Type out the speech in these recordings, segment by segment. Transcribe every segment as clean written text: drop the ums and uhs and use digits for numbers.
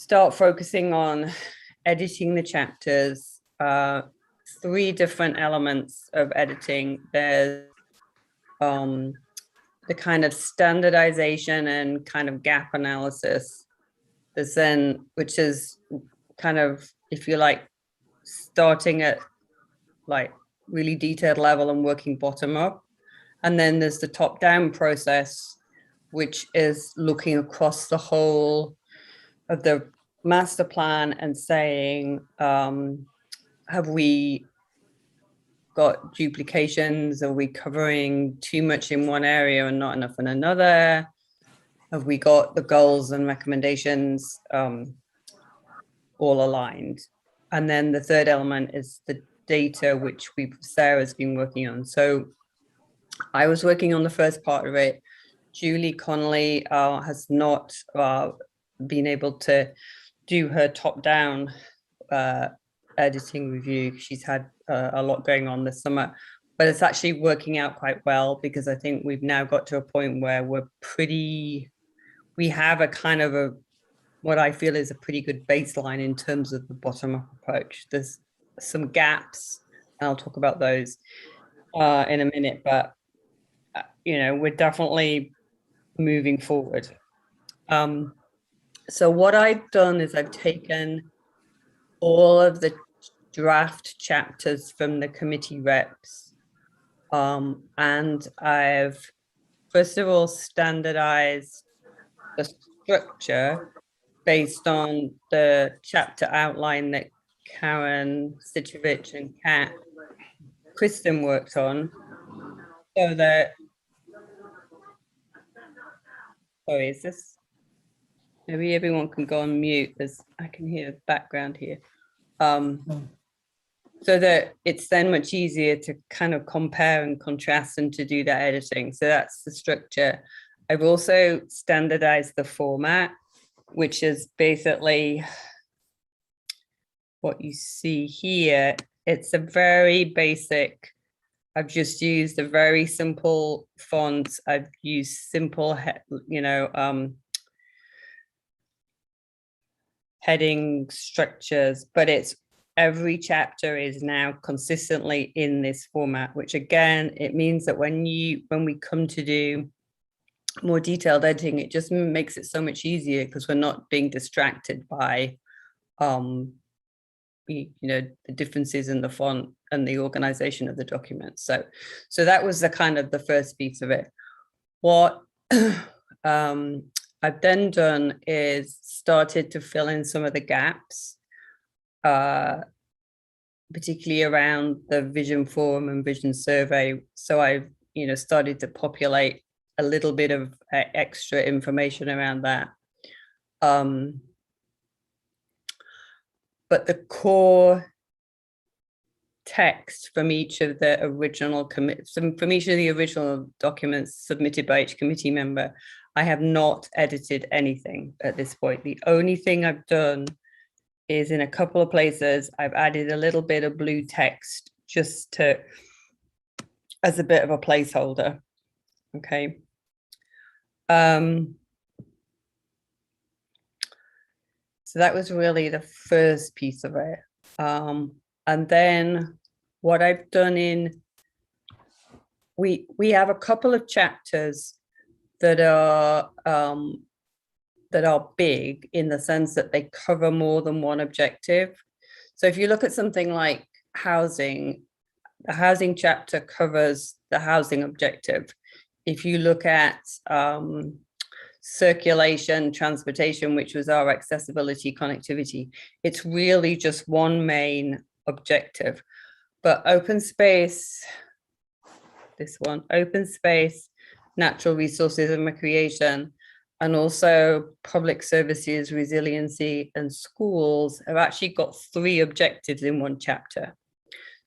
start focusing on editing the chapters. Three different elements of editing. There's the kind of standardization and kind of gap analysis. There's then, which is kind of, if you like, starting at like really detailed level and working bottom up. And then there's the top down process, which is looking across the whole of the master plan and saying, have we got duplications? Are we covering too much in one area and not enough in another? Have we got the goals and recommendations all aligned? And then the third element is the data, which Sarah's been working on. So I was working on the first part of it. Julie Connolly has not been able to do her top-down editing review. She's had a lot going on this summer, but it's actually working out quite well because I think we've now got to a point where we have a kind of what I feel is a pretty good baseline in terms of the bottom-up approach. There's some gaps, and I'll talk about those in a minute, but we're definitely moving forward. So what I've done is I've taken all of the draft chapters from the committee reps, and I've first of all standardized the structure based on the chapter outline that Karen Sitrovich and Kristen worked on, so that, sorry, is this, maybe everyone can go on mute as I can hear the background here. So that it's then much easier to kind of compare and contrast and to do that editing. So that's the structure. I've also standardized the format, which is basically what you see here. It's a very basic, I've just used a very simple font. I've used simple, heading structures, but it's every chapter is now consistently in this format, which again, it means that when we come to do more detailed editing, it just makes it so much easier because we're not being distracted by the differences in the font and the organization of the document. So that was the kind of the first piece of it. What I've then done is started to fill in some of the gaps, particularly around the vision forum and vision survey. So I've started to populate a little bit of extra information around that. But the core text from each of the original documents submitted by each committee member, I have not edited anything at this point. The only thing I've done is in a couple of places, I've added a little bit of blue text just as a bit of a placeholder. Okay. So that was really the first piece of it. And then what I've done we have a couple of chapters that are big in the sense that they cover more than one objective. So if you look at something like housing, the housing chapter covers the housing objective. If you look at circulation, transportation, which was our accessibility connectivity, it's really just one main objective. But open space, this one, open space, natural resources and recreation, and also public services, resiliency, and schools have actually got 3 objectives in one chapter.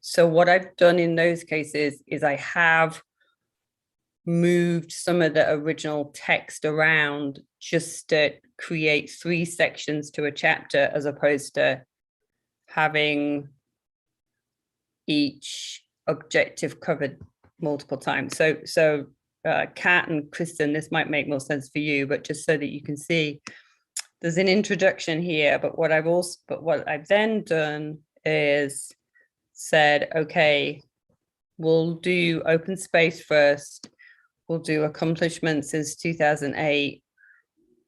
So what I've done in those cases is I have moved some of the original text around just to create 3 sections to a chapter, as opposed to having each objective covered multiple times. So Kat and Kristen, this might make more sense for you, but just so that you can see, there's an introduction here, but what I've then done is said, okay, we'll do open space first. We'll do accomplishments since 2008.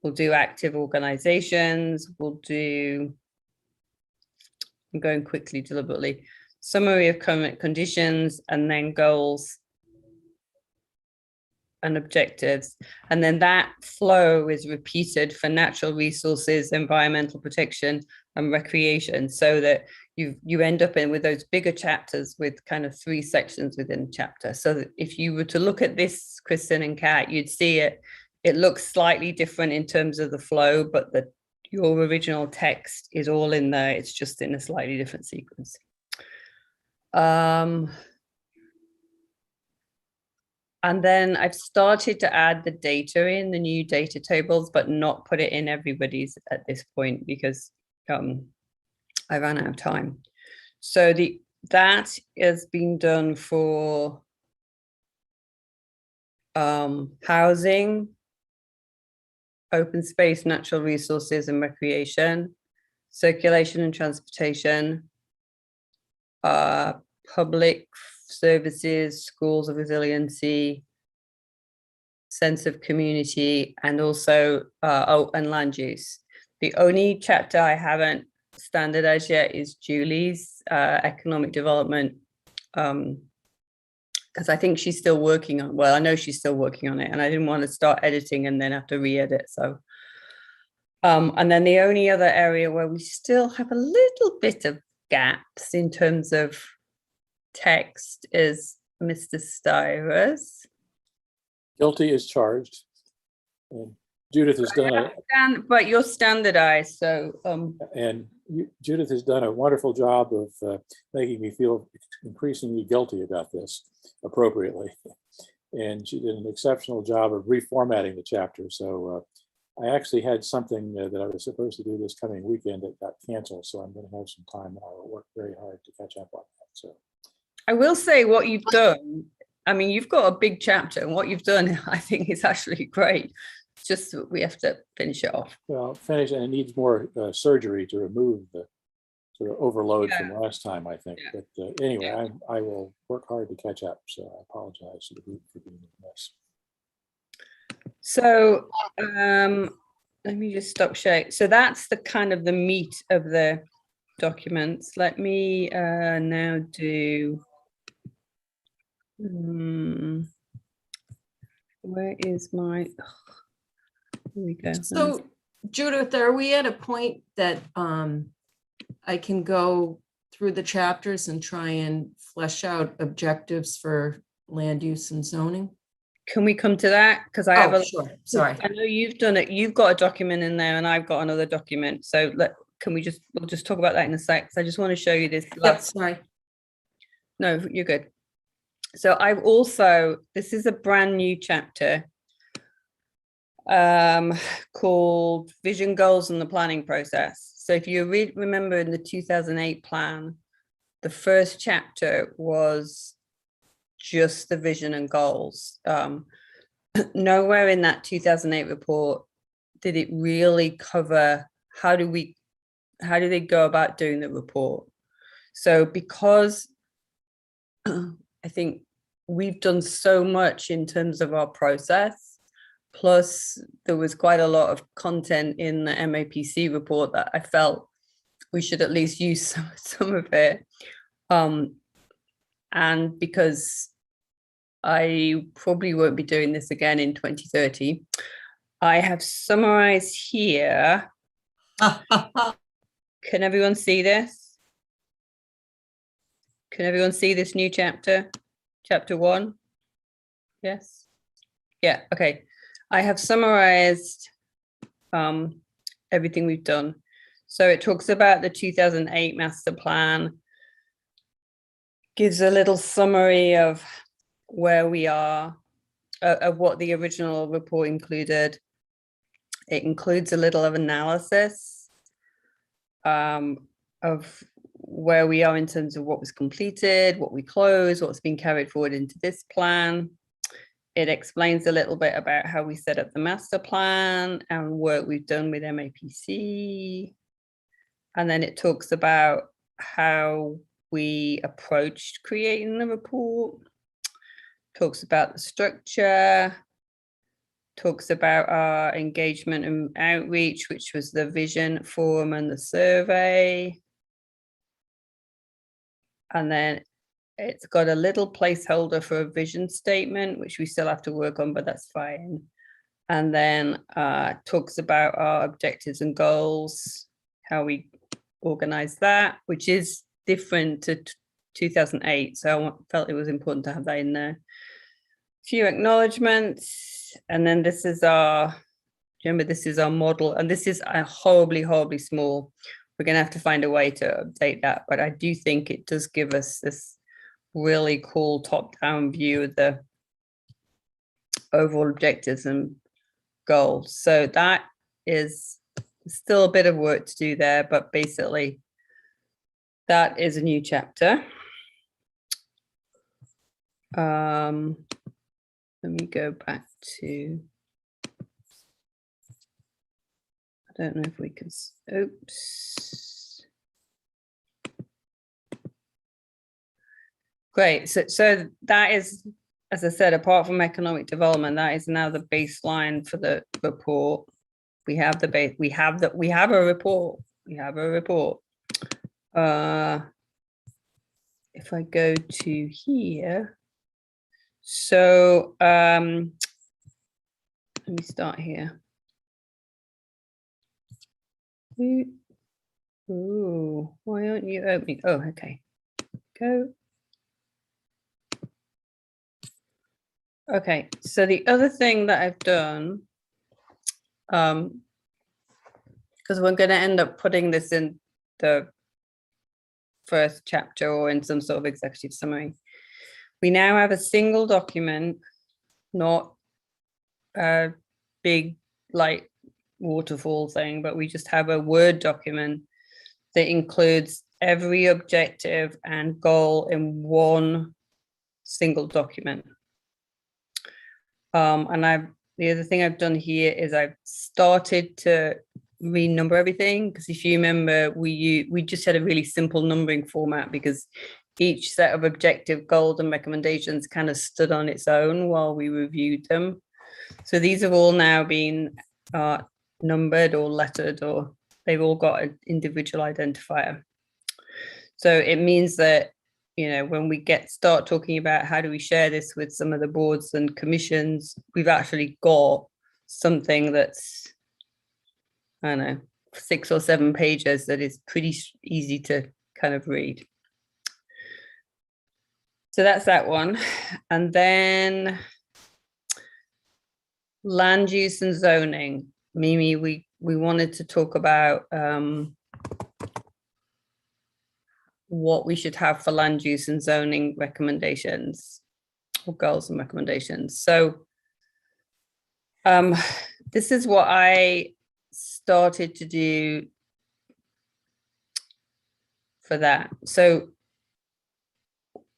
We'll do active organizations. We'll do, I'm going quickly, deliberately, summary of current conditions, and then goals and objectives. And then that flow is repeated for natural resources, environmental protection, and recreation, so that you end up in with those bigger chapters with kind of 3 sections within a chapter. So that if you were to look at this, Kristen and Kat, you'd see it looks slightly different in terms of the flow, but your original text is all in there. It's just in a slightly different sequence. And then I've started to add the data in the new data tables, but not put it in everybody's at this point because I ran out of time. So that has been done for housing, open space, natural resources and recreation, circulation and transportation, public services, schools of resiliency, sense of community, and also and land use. The only chapter I haven't standardized yet is Julie's economic development, because I think she's still working on, well, I know she's still working on it, and I didn't want to start editing and then have to re-edit. So and then the only other area where we still have a little bit of gaps in terms of text is Mr. Styrus. Guilty is charged. And Judith has done it. But you're standardized, so and Judith has done a wonderful job of making me feel increasingly guilty about this appropriately. And she did an exceptional job of reformatting the chapter. So I actually had something that I was supposed to do this coming weekend that got canceled. So I'm going to have some time and I will work very hard to catch up on that. So I will say what you've done. I mean, you've got a big chapter, and what you've done, I think, is actually great. It's just we have to finish it off. Well, finish, and it needs more surgery to remove the sort of overload from last time, I think. Yeah. But anyway, I will work hard to catch up. So I apologize to the group for being a mess. So let me just stop sharing. So that's the kind of the meat of the documents. Let me now do. Where is my? Here we go. So, Judith, are we at a point that I can go through the chapters and try and flesh out objectives for land use and zoning? Can we come to that? Because I have a sure. Sorry. I know you've done it. You've got a document in there, and I've got another document. So we'll just talk about that in a sec. So I just want to show you this. Sorry. No, you're good. So this is a brand new chapter called Vision, Goals and the Planning Process. So if you remember in the 2008 plan, the first chapter was just the vision and goals. Nowhere in that 2008 report did it really cover how do they go about doing the report. So because I think we've done so much in terms of our process, plus there was quite a lot of content in the MAPC report that I felt we should at least use some of it. And because I probably won't be doing this again in 2030, I have summarized here. Can everyone see this? Can everyone see this new chapter? Chapter 1? Yes? Yeah, okay. I have summarized everything we've done. So it talks about the 2008 master plan, gives a little summary of where we are, of what the original report included. It includes a little of analysis of where we are in terms of what was completed, what we closed, what's been carried forward into this plan. it explains a little bit about how we set up the master plan and work we've done with MAPC. And then it talks about how we approached creating the report, talks about the structure, talks about our engagement and outreach, which was the vision forum and the survey. And then it's got a little placeholder for a vision statement, which we still have to work on, but that's fine. And then talks about our objectives and goals, how we organize that, which is different to 2008. So I felt it was important to have that in there. Few acknowledgements. And then this is our, remember, this is our model. And this is a horribly, horribly small. We're going to have to find a way to update that. But I do think it does give us this really cool top-down view of the overall objectives and goals. So that is still a bit of work to do there, but basically that is a new chapter. Let me go back to, I don't know if we can, oops. Great, so that is, as I said, apart from economic development, that is now the baseline for the report. We have the base, we have a report. If I go to here, so let me start here. Ooh, why aren't you opening? Oh, okay. Go. Okay, so the other thing that I've done, because we're going to end up putting this in the first chapter or in some sort of executive summary. We now have a single document, not a big like waterfall thing, but we just have a Word document that includes every objective and goal in one single document. And the other thing I've done here is I've started to renumber everything, because if you remember, we just had a really simple numbering format because each set of objective goals and recommendations kind of stood on its own while we reviewed them. So these have all now been numbered or lettered, or they've all got an individual identifier. So it means that, you know, when we start talking about how do we share this with some of the boards and commissions, we've actually got something that's, I don't know, 6 or 7 pages that is pretty easy to kind of read. So that's that one. And then land use and zoning. Mimi, we wanted to talk about what we should have for land use and zoning recommendations or goals and recommendations. So this is what I started to do for that. So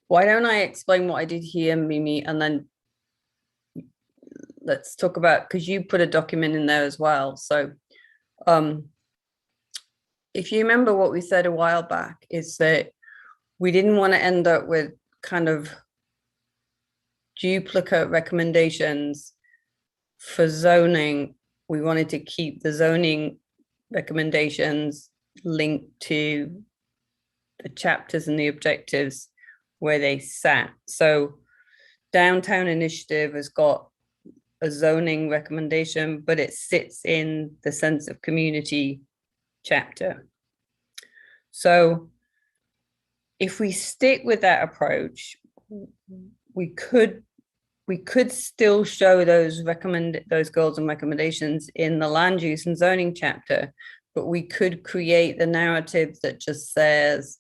why don't I explain what I did here, Mimi, and then let's talk about, because you put a document in there as well. So if you remember what we said a while back, is that we didn't want to end up with kind of duplicate recommendations for zoning. We wanted to keep the zoning recommendations linked to the chapters and the objectives where they sat. So Downtown Initiative has got a zoning recommendation, but it sits in the sense of community chapter. So if we stick with that approach, we could still show those goals and recommendations in the land use and zoning chapter, but we could create the narrative that just says,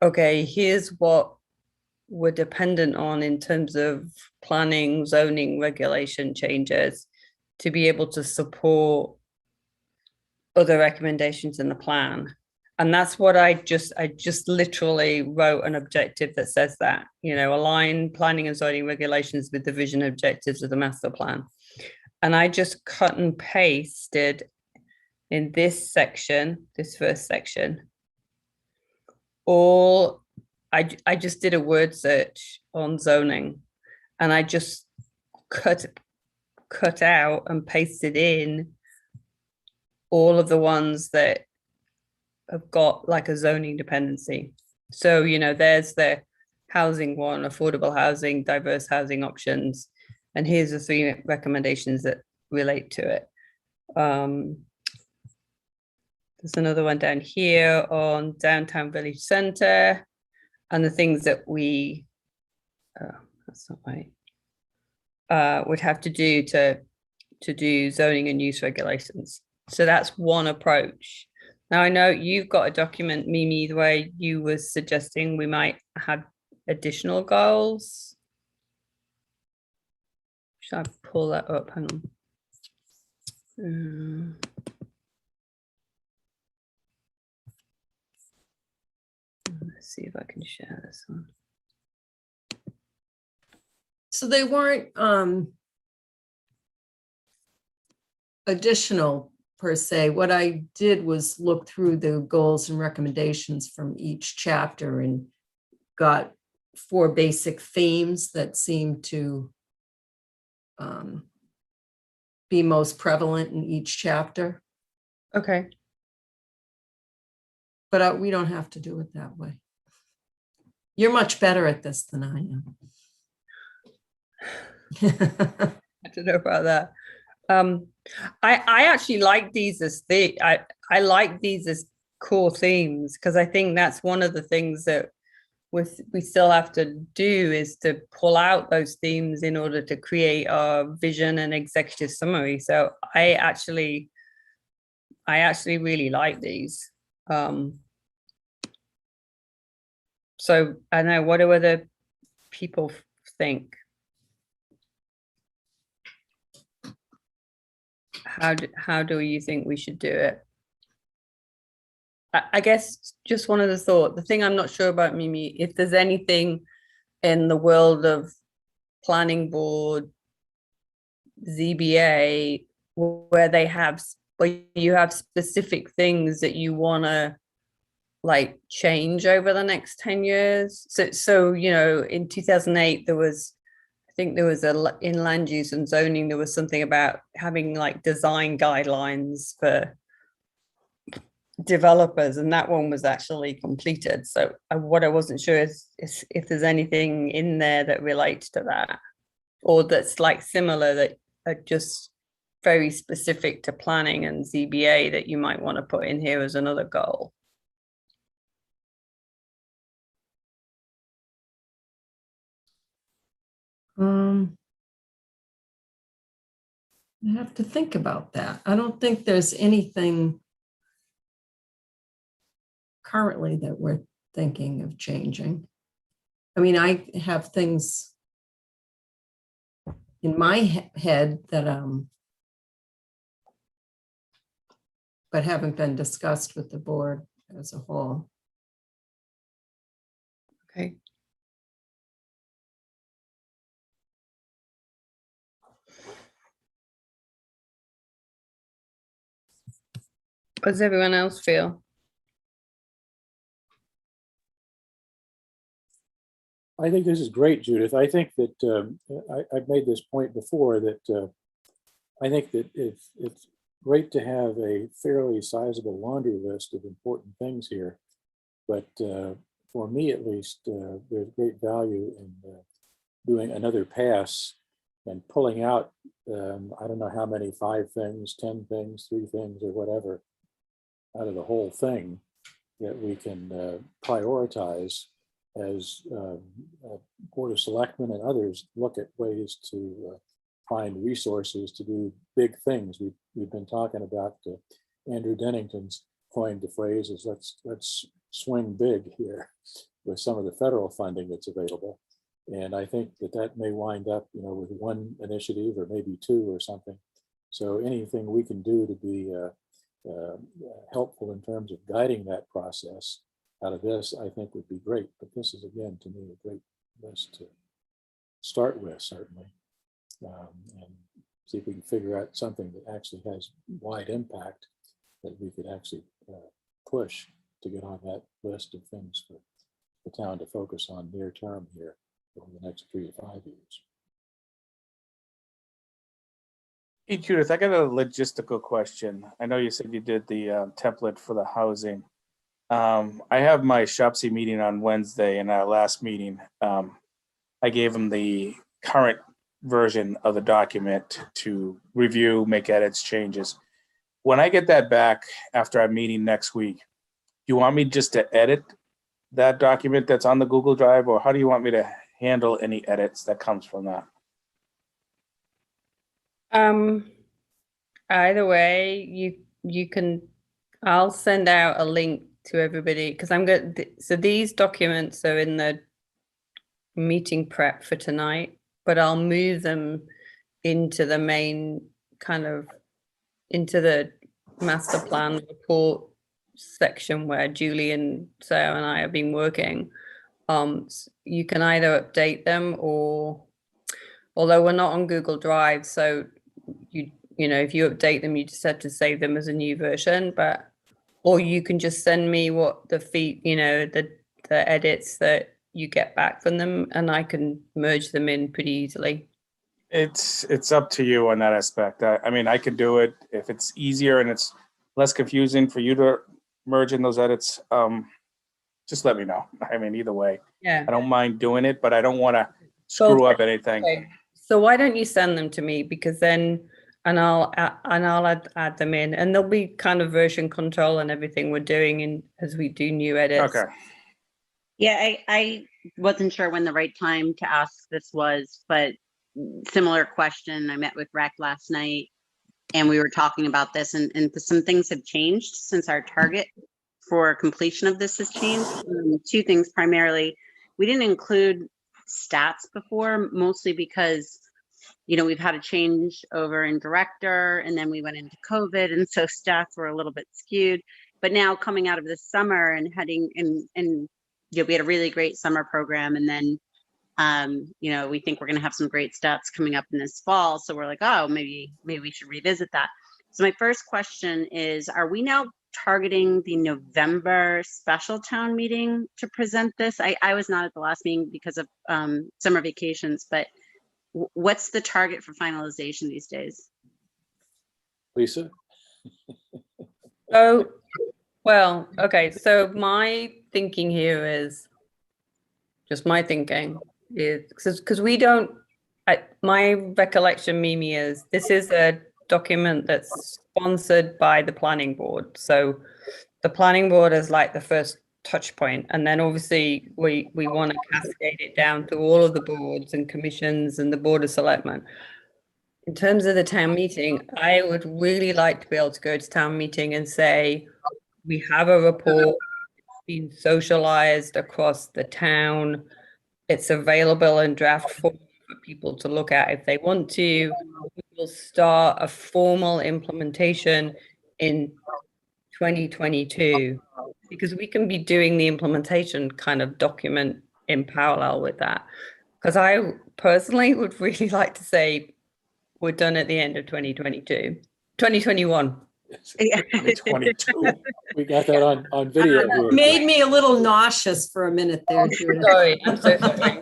okay, here's what we're dependent on in terms of planning, zoning, regulation changes to be able to support other recommendations in the plan. And that's what I just literally wrote an objective that says that, align planning and zoning regulations with the vision objectives of the master plan. And I just cut and pasted in this section, this first section, I just did a word search on zoning, and I just cut out and pasted in all of the ones that have got like a zoning dependency. So, there's the housing one, affordable housing, diverse housing options. And here's the 3 recommendations that relate to it. There's another one down here on downtown village center and the things that we, that's not right, would have to do to do zoning and use regulations. So that's one approach. Now I know you've got a document, Mimi, where you were suggesting we might have additional goals. Should I pull that up? Hang on. Let's see if I can share this one. So they weren't additional per se. What I did was look through the goals and recommendations from each chapter and got 4 basic themes that seem to be most prevalent in each chapter. Okay. But we don't have to do it that way. You're much better at this than I am. I don't know about that. I actually like these as I like these as core themes, because I think that's one of the things that we still have to do, is to pull out those themes in order to create our vision and executive summary. So I actually really like these. So I don't know, what do other people think? How do you think we should do it? I guess just one other thought. The thing I'm not sure about, Mimi, if there's anything in the world of planning board, ZBA, where you have specific things that you want to like change over the next 10 years. So in 2008 I think there was in land use and zoning, there was something about having like design guidelines for developers, and that one was actually completed. So what I wasn't sure is if there's anything in there that relates to that, or that's like similar, that are just very specific to planning and ZBA, that you might want to put in here as another goal. I have to think about that. I don't think there's anything currently that we're thinking of changing. I mean, I have things in my head that but haven't been discussed with the board as a whole. Okay. What does everyone else feel? I think this is great, Judith. I think that I've made this point before, that I think that it's great to have a fairly sizable laundry list of important things here. But for me, at least, there's great value in doing another pass and pulling out, I don't know how many, 5 things, 10 things, 3 things, or whatever, out of the whole thing that we can prioritize as Board of Selectmen and others look at ways to find resources to do big things. We've been talking about Andrew Dennington's coined the phrase is let's swing big here with some of the federal funding that's available. And I think that may wind up, with 1 initiative or maybe 2 or something. So anything we can do to be helpful in terms of guiding that process out of this, I think would be great. But this is, again, to me, a great list to start with, certainly, and see if we can figure out something that actually has wide impact that we could actually push to get on that list of things for the town to focus on near term here over the next 3 to 5 years. Hey, Judith, I got a logistical question. I know you said you did the template for the housing. I have my SHOPSI meeting on Wednesday, and our last meeting, I gave them the current version of the document to review, make edits, changes. When I get that back after our meeting next week, do you want me just to edit that document that's on the Google Drive, or how do you want me to handle any edits that comes from that? Either way, you can, I'll send out a link to everybody because I'm going to, so these documents are in the meeting prep for tonight, but I'll move them into the main kind of, into the master plan report section where Julie and Sarah and I have been working. You can either update them, or although we're not on Google Drive, so you know, if you update them, you just have to save them as a new version, but, or you can just send me what the the edits that you get back from them, and I can merge them in pretty easily. It's up to you on that aspect. I mean, I could do it if it's easier and it's less confusing for you to merge in those edits. Just let me know. I mean, either way, Yeah, I don't mind doing it, but I don't want to screw up anything. okay. So why don't you send them to me, because then, and I'll add them in, and there'll be kind of version control and everything we're doing in as we do new edits. Okay. Yeah, I wasn't sure when the right time to ask this was, but similar question. I met with Rec last night and we were talking about this, and some things have changed since our target for completion of this has changed. Two things primarily. We didn't include stats before, mostly because, you know, we've had a change over in director, and then we went into COVID, and so stats were a little bit skewed. But now coming out of the summer and heading in, you know, we had a really great summer program, and then you know, we think we're going to have some great stats coming up in this fall. So we're like, oh, maybe we should revisit that. So my first question is, are we now targeting the November special town meeting to present this? I was not at the last meeting because of summer vacations, but what's the target for finalization these days? Lisa? Oh, well, okay. So my thinking here is just my thinking is because we don't, my recollection, Mimi, is this is a document that's sponsored by the planning board. So the planning board is like the first touch point, and then obviously we want to cascade it down to all of the boards and commissions and the board of selectmen. In terms of the town meeting, I would really like to be able to go to town meeting and say, we have a report being socialized across the town. It's available in draft form for people to look at if they want to. We will start a formal implementation in 2022, because we can be doing the implementation kind of document in parallel with that. Because I personally would really like to say we're done at the end of 2021. 2022. We got that on video here. Made me a little nauseous for a minute there, Judith. Sorry, I'm so sorry.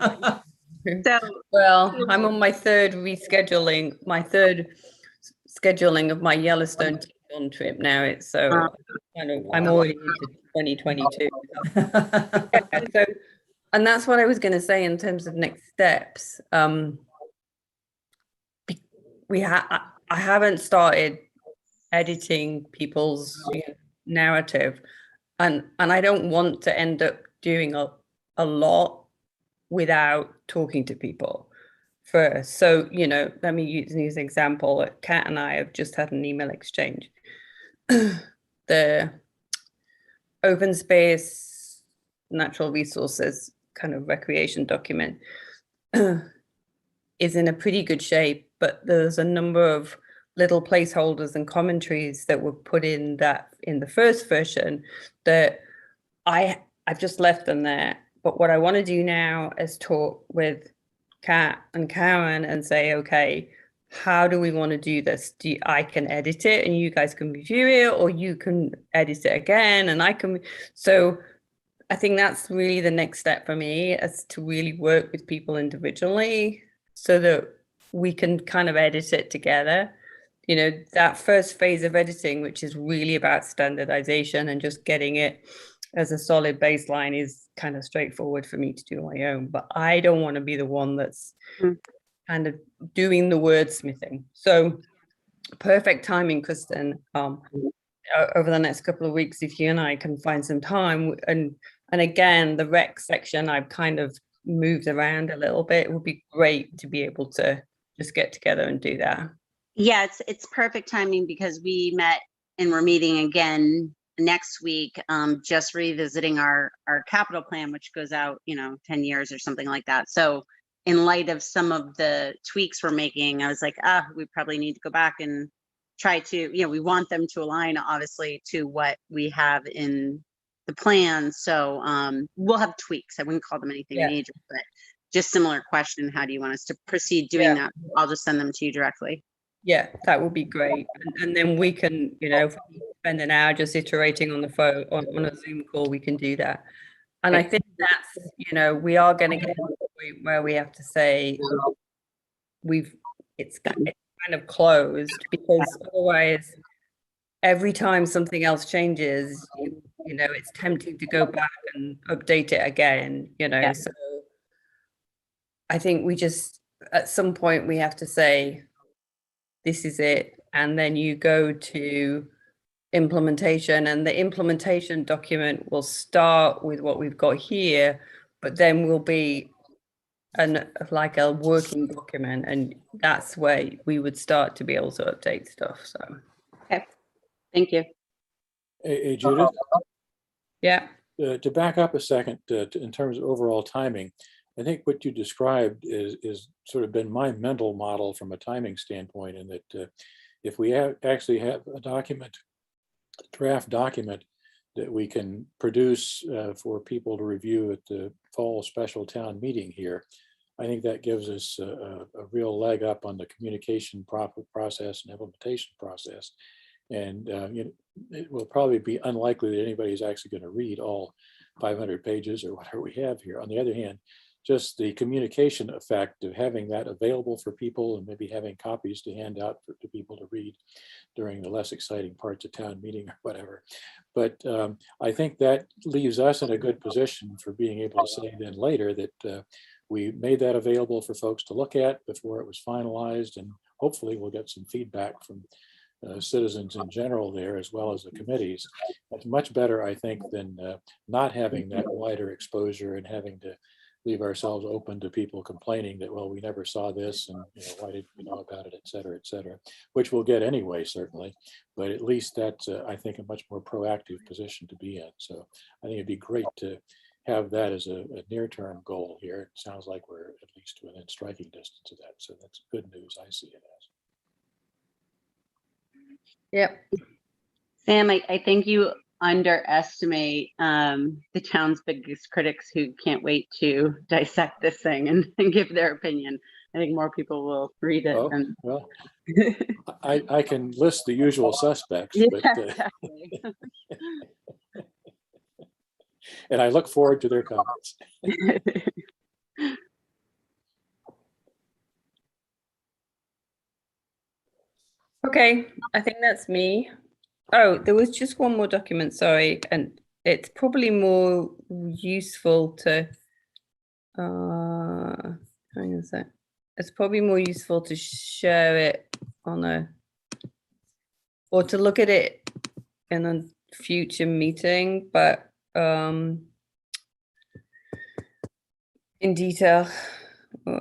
So, Well, I'm on my third scheduling of my Yellowstone Teton trip now. It's so kind of, I'm already into 2022. Yeah, so, and that's what I was going to say in terms of next steps. I haven't started editing people's narrative, and I don't want to end up doing a lot without talking to people first. So, you know, let me use an example. Kat and I have just had an email exchange. The open space natural resources kind of recreation document is in a pretty good shape, but there's a number of little placeholders and commentaries that were put in the first version that I've just left them there. But what I want to do now is talk with Kat and Karen and say, okay, how do we want to do this? I can edit it and you guys can review it, or you can edit it again and I can. So I think that's really the next step for me, is to really work with people individually so that we can kind of edit it together. You know, that first phase of editing, which is really about standardization and just getting it as a solid baseline, is kind of straightforward for me to do on my own. But I don't want to be the one that's kind of doing the wordsmithing. So perfect timing, Kristen. Over the next couple of weeks, if you and I can find some time, and again, the rec section I've kind of moved around a little bit. It would be great to be able to just get together and do that. Yeah, it's perfect timing because we met and we're meeting again next week, just revisiting our capital plan, which goes out, 10 years or something like that. So in light of some of the tweaks we're making, I was like, we probably need to go back and try to, we want them to align obviously to what we have in the plan. So we'll have tweaks. I wouldn't call them anything major, but just similar question. How do you want us to proceed doing that? I'll just send them to you directly. Yeah, that would be great. And then we can, if we spend an hour just iterating on the phone, on a Zoom call, we can do that. And I think that's, we are going to get to the point where we have to say it's kind of closed, because otherwise every time something else changes, it's tempting to go back and update it again, So I think we just, at some point we have to say, this is it. And then you go to implementation, and the implementation document will start with what we've got here, but then will be like a working document, and that's where we would start to be able to update stuff. So okay, thank you. Hey, Judith, yeah, to back up a second, in terms of overall timing, I think what you described is sort of been my mental model from a timing standpoint, in that if we actually have a draft document that we can produce for people to review at the fall special town meeting here, I think that gives us a real leg up on the communication process and implementation process. And it will probably be unlikely that anybody's actually going to read all 500 pages or whatever we have here. On the other hand, just the communication effect of having that available for people, and maybe having copies to hand out to people to read during the less exciting parts of town meeting or whatever. But I think that leaves us in a good position for being able to say then later that we made that available for folks to look at before it was finalized, and hopefully we'll get some feedback from citizens in general there, as well as the committees. That's much better, I think, than not having that wider exposure and having to leave ourselves open to people complaining that, well, we never saw this, and why didn't we know about it, et cetera, which we'll get anyway, certainly. But at least that's, I think, a much more proactive position to be in. So I think it'd be great to have that as a near-term goal here. It sounds like we're at least within striking distance of that. So that's good news, I see it as. Yep. Sam, I think you underestimate the town's biggest critics, who can't wait to dissect this thing and give their opinion. I think more people will read it. Oh, well, I can list the usual suspects, but exactly. and I look forward to their comments. Okay, I think that's me. Oh, there was just one more document, sorry, and it's probably more useful to hang on a sec. It's probably more useful to share it on or to look at it in a future meeting, but in detail. Where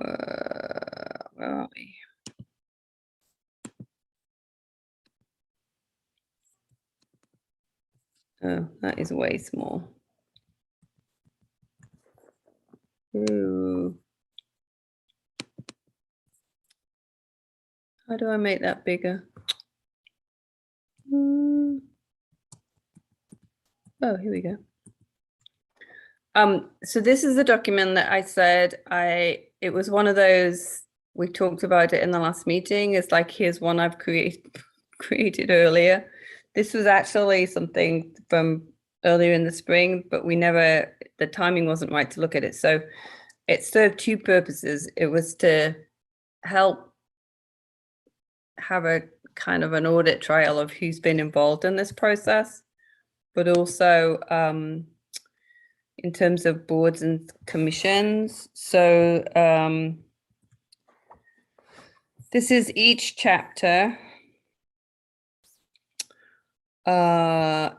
are we? Oh, that is way small. Ooh. How do I make that bigger? Oh, here we go. So this is the document that I said it was one of those, we talked about it in the last meeting. It's like, here's one I've created earlier. This was actually something from earlier in the spring, but the timing wasn't right to look at it. So it served two purposes. It was to help have a kind of an audit trail of who's been involved in this process, but also in terms of boards and commissions. So this is each chapter that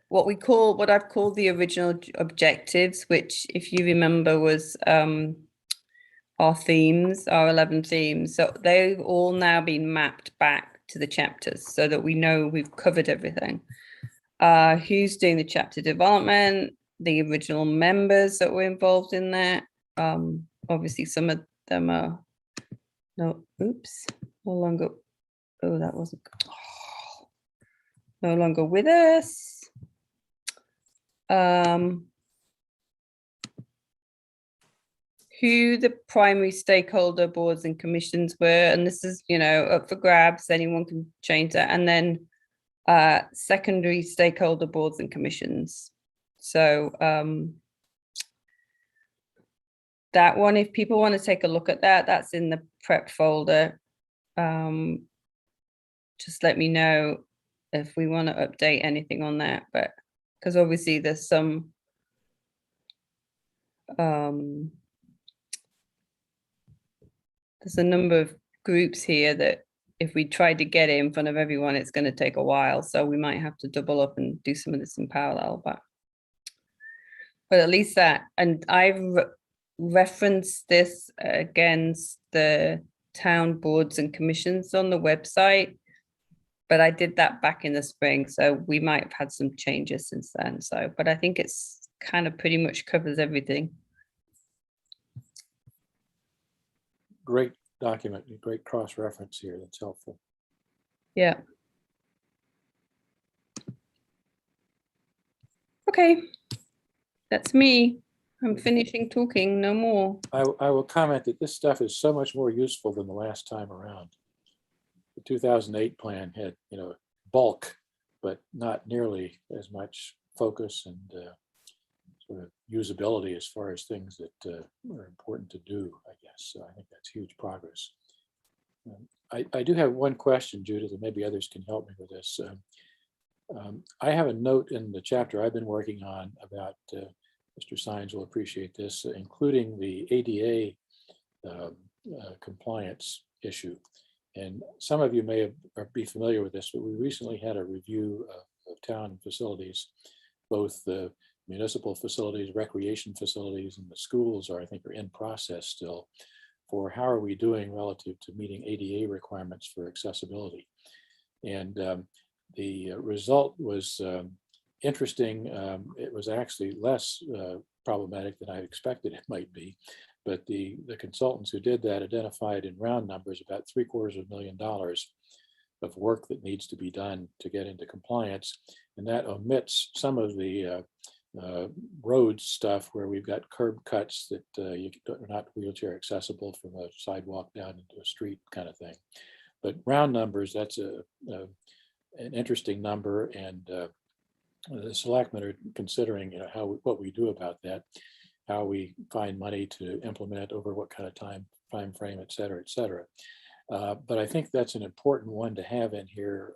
what I've called the original objectives, which, if you remember, was our themes, our 11 themes. So they've all now been mapped back to the chapters so that we know we've covered everything. Who's doing the chapter development, the original members that were involved in that. Obviously some of them are no longer, oh, that wasn't, no longer with us. Who the primary stakeholder boards and commissions were, and this is, up for grabs, anyone can change that. And then secondary stakeholder boards and commissions. So that one, if people want to take a look at that, that's in the prep folder. Just let me know if we want to update anything on that, but because obviously there's some there's a number of groups here that if we try to get it in front of everyone, it's going to take a while. So we might have to double up and do some of this in parallel, but at least that, and I've referenced this against the town boards and commissions on the website, but I did that back in the spring. So we might have had some changes since then. So, but I think it's kind of pretty much covers everything. Great document, great cross-reference here. That's helpful. Yeah. Okay, that's me. I'm finishing talking, no more. I will comment that this stuff is so much more useful than the last time around. The 2008 plan had, bulk, but not nearly as much focus and sort of usability as far as things that are important to do, I guess. So I think that's huge progress. I do have one question, Judith, and maybe others can help me with this. I have a note in the chapter I've been working on about, Mr. Sines will appreciate this, including the ADA compliance issue. And some of you may be familiar with this, but we recently had a review of town facilities, both the municipal facilities, recreation facilities, and the schools are, I think, are in process still for how are we doing relative to meeting ADA requirements for accessibility. And the result was interesting. It was actually less problematic than I expected it might be, but the consultants who did that identified in round numbers about $750,000 of work that needs to be done to get into compliance, and that omits some of the road stuff where we've got curb cuts that are not wheelchair accessible from a sidewalk down into a street kind of thing. But round numbers, that's an interesting number, and the selectmen are considering, what we do about that, how we find money to implement over what kind of time frame, et cetera, et cetera. But I think that's an important one to have in here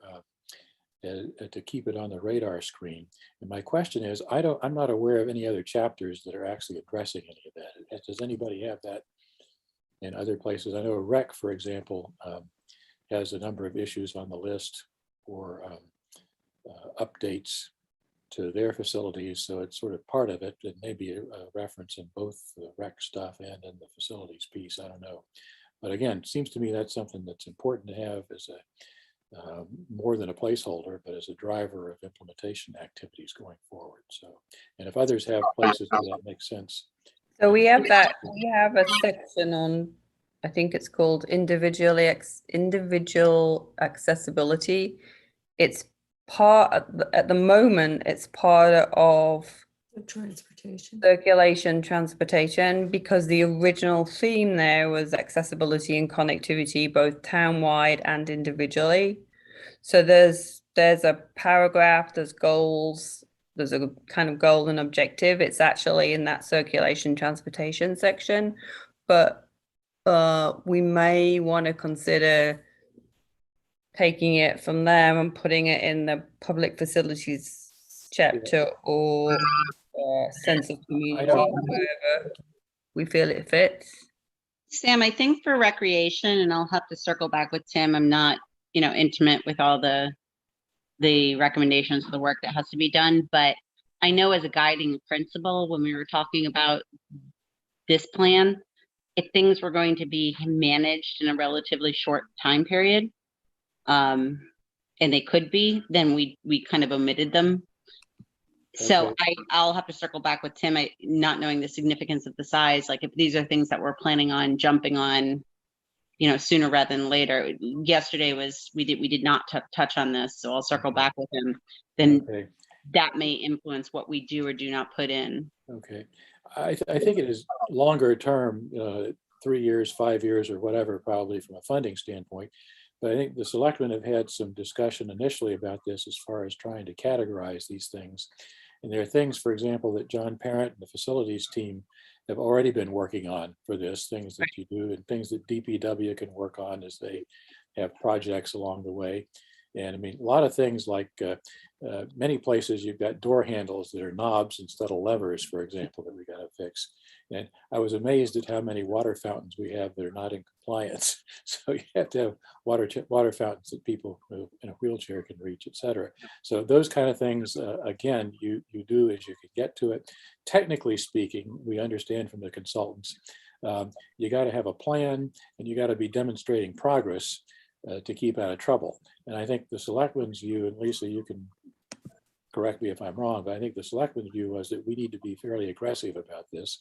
to keep it on the radar screen. And my question is, I'm not aware of any other chapters that are actually addressing any of that. Does anybody have that in other places? I know REC, for example, has a number of issues on the list for updates to their facilities. So it's sort of part of it. It may be a reference in both the REC stuff and in the facilities piece. I don't know. But again, it seems to me that's something that's important to have as a more than a placeholder, but as a driver of implementation activities going forward. So, and if others have places where that makes sense. So we have that, we have a section on, I think it's called individual accessibility. it's part at the moment, it's part of The transportation. circulation transportation, because the original theme there was accessibility and connectivity, both townwide and individually. So there's a paragraph, there's goals, there's a kind of goal and objective. It's actually in that circulation transportation section, but we may want to consider taking it from there and putting it in the public facilities chapter or sense of community, wherever we feel it fits. Sam, I think for recreation, and I'll have to circle back with Tim, I'm not, intimate with all the recommendations for the work that has to be done, but I know as a guiding principle, when we were talking about this plan, if things were going to be managed in a relatively short time period, and they could be, then we kind of omitted them. So Okay. I'll have to circle back with Tim, not knowing the significance of the size, like if these are things that we're planning on jumping on, sooner rather than later. Yesterday we did not touch on this, so I'll circle back with him. Then Okay. that may influence what we do or do not put in. Okay. I think it is longer term, 3 years, 5 years, or whatever, probably from a funding standpoint. But I think the selectmen have had some discussion initially about this as far as trying to categorize these things. And there are things, for example, that John Parent and the facilities team have already been working on for this, things that you do and things that DPW can work on as they have projects along the way. And I mean, a lot of things like many places you've got door handles that are knobs instead of levers, for example, that we got to fix. And I was amazed at how many water fountains we have that are not in compliance. So you have to have water fountains that people in a wheelchair can reach, et cetera. So those kind of things, again, you do as you can get to it. Technically speaking, we understand from the consultants, you got to have a plan and you got to be demonstrating progress to keep out of trouble. And I think the selectmen's view, and Lisa, you can correct me if I'm wrong, but I think the selectmen's view was that we need to be fairly aggressive about this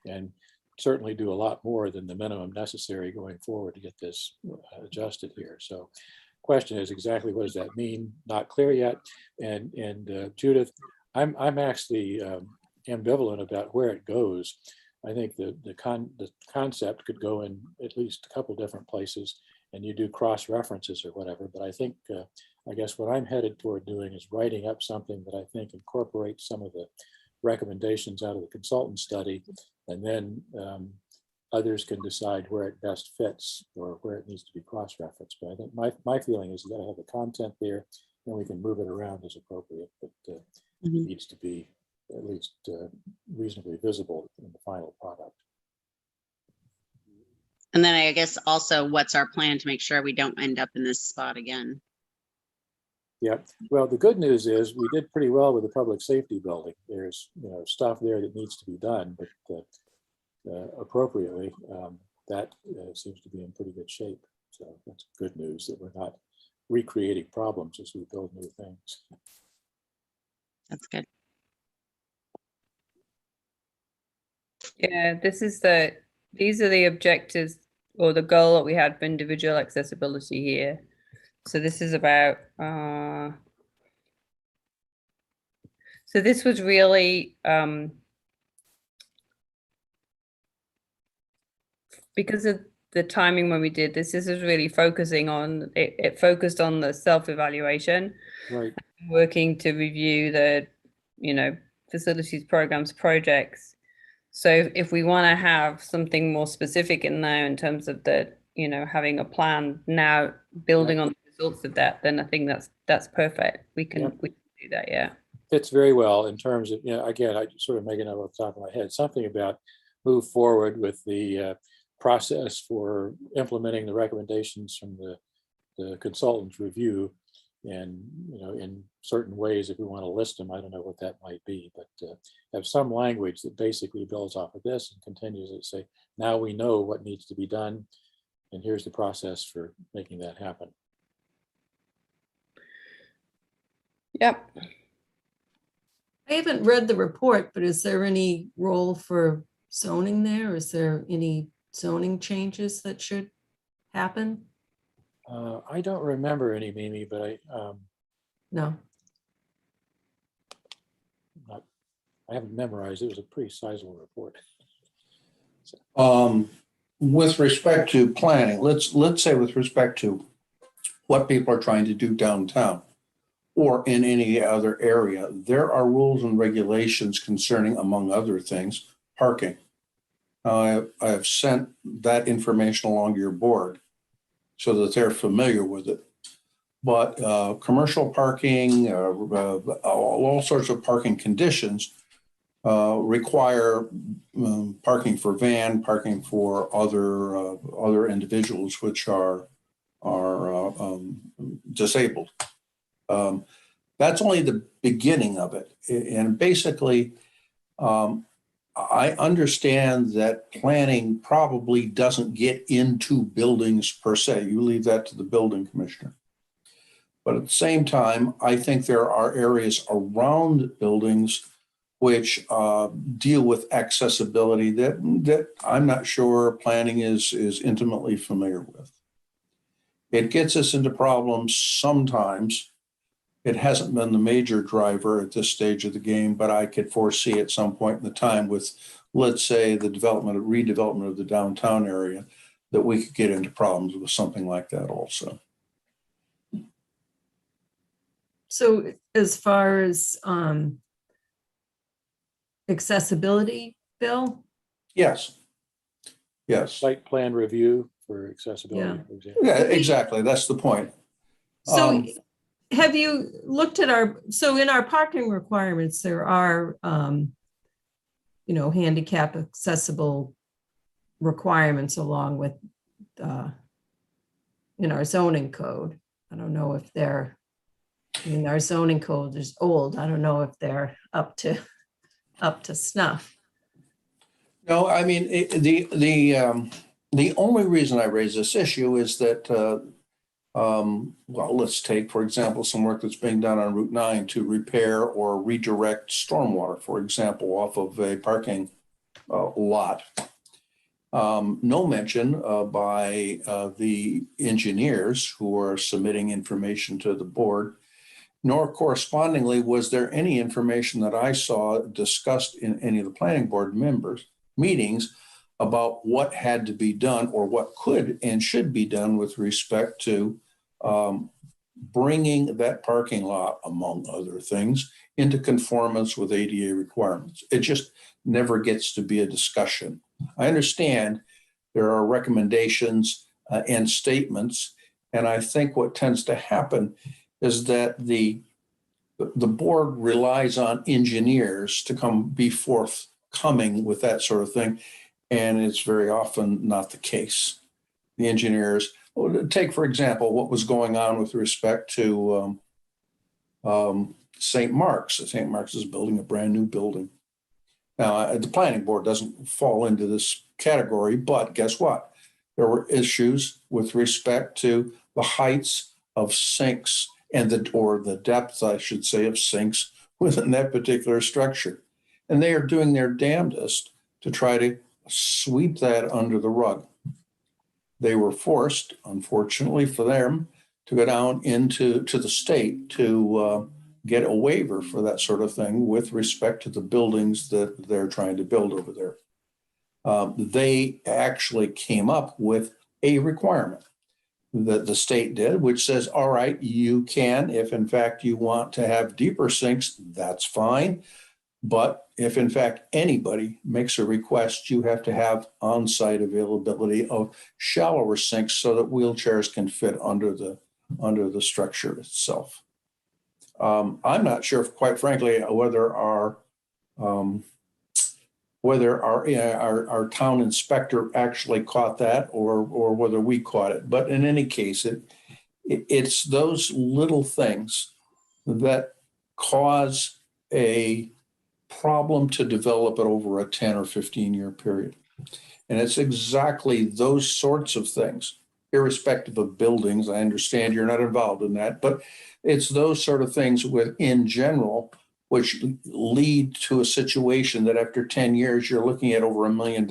and certainly do a lot more than the minimum necessary going forward to get this adjusted here. So question is exactly what does that mean? Not clear yet. And Judith, I'm actually ambivalent about where it goes. I think the concept could go in at least a couple different places, and you do cross references or whatever. But I think, I guess what I'm headed toward doing is writing up something that I think incorporates some of the recommendations out of the consultant study, and then others can decide where it best fits or where it needs to be cross-referenced. But I think my feeling is you got to have the content there, and we can move it around as appropriate, but it needs to be at least reasonably visible in the final product. And then I guess also what's our plan to make sure we don't end up in this spot again? Yeah, well, the good news is we did pretty well with the public safety building. There's stuff there that needs to be done, but appropriately, that seems to be in pretty good shape. So that's good news that we're not recreating problems as we build new things. That's good. Yeah, these are the objectives or the goal that we had for individual accessibility here. So this is about, so this was really, because of the timing when we did this is really focusing on, it focused on the self-evaluation, Right. working to review the, facilities, programs, projects. So if we want to have something more specific in there in terms of the, having a plan now, building on the results of that, then I think that's perfect. We can do that. Yeah. Fits very well in terms of, again, I sort of make it up off the top of my head, something about move forward with the process for implementing the recommendations from the consultant's review. And, in certain ways, if we want to list them, I don't know what that might be, but have some language that basically builds off of this and continues to say, now we know what needs to be done, and here's the process for making that happen. Yep. I haven't read the report, but is there any role for zoning there? Is there any zoning changes that should happen? I don't remember any, Mimi, but No. I haven't memorized. It was a pretty sizable report. With respect to planning, let's say with respect to what people are trying to do downtown or in any other area, there are rules and regulations concerning, among other things, parking. I have sent that information along to your board so that they're familiar with it. But commercial parking, all sorts of parking conditions require parking for van, parking for other individuals which are disabled. That's only the beginning of it. And basically, I understand that planning probably doesn't get into buildings per se. You leave that to the building commissioner. But at the same time, I think there are areas around buildings which deal with accessibility that I'm not sure planning is intimately familiar with. It gets us into problems sometimes. It hasn't been the major driver at this stage of the game, but I could foresee at some point in the time with, let's say, the redevelopment of the downtown area, that we could get into problems with something like that also. So as far as accessibility, Bill? Yes. Site plan review for accessibility, for example. Yeah, exactly. That's the point. So have you looked at so in our parking requirements, there are, handicap accessible requirements along with, our zoning code. I don't know if our zoning code is old. I don't know if they're up to snuff. No, I mean, the only reason I raise this issue is that, let's take, for example, some work that's being done on Route 9 to repair or redirect stormwater, for example, off of a parking lot. No mention by the engineers who are submitting information to the board, nor correspondingly was there any information that I saw discussed in any of the planning board meetings about what had to be done or what could and should be done with respect to bringing that parking lot, among other things, into conformance with ADA requirements. It just never gets to be a discussion. I understand there are recommendations and statements, and I think what tends to happen is that the board relies on engineers to be forthcoming with that sort of thing, and it's very often not the case. The engineers, take for example what was going on with respect to St. Mark's. St. Mark's is building a brand new building. Now, the planning board doesn't fall into this category, but guess what? There were issues with respect to the heights of sinks and the depth, I should say, of sinks within that particular structure. And they are doing their damnedest to try to sweep that under the rug. They were forced, unfortunately for them, to go down to the state to get a waiver for that sort of thing with respect to the buildings that they're trying to build over there. They actually came up with a requirement that the state did, which says, all right, you can, if in fact you want to have deeper sinks, that's fine. But if in fact anybody makes a request, you have to have on-site availability of shallower sinks so that wheelchairs can fit under the structure itself. I'm not sure, quite frankly, whether our town inspector actually caught that or whether we caught it. But in any case, it's those little things that cause a problem to develop it over a 10 or 15 year period. And it's exactly those sorts of things, irrespective of buildings. I understand you're not involved in that, but it's those sort of things in general, which lead to a situation that after 10 years, you're looking at over $1 million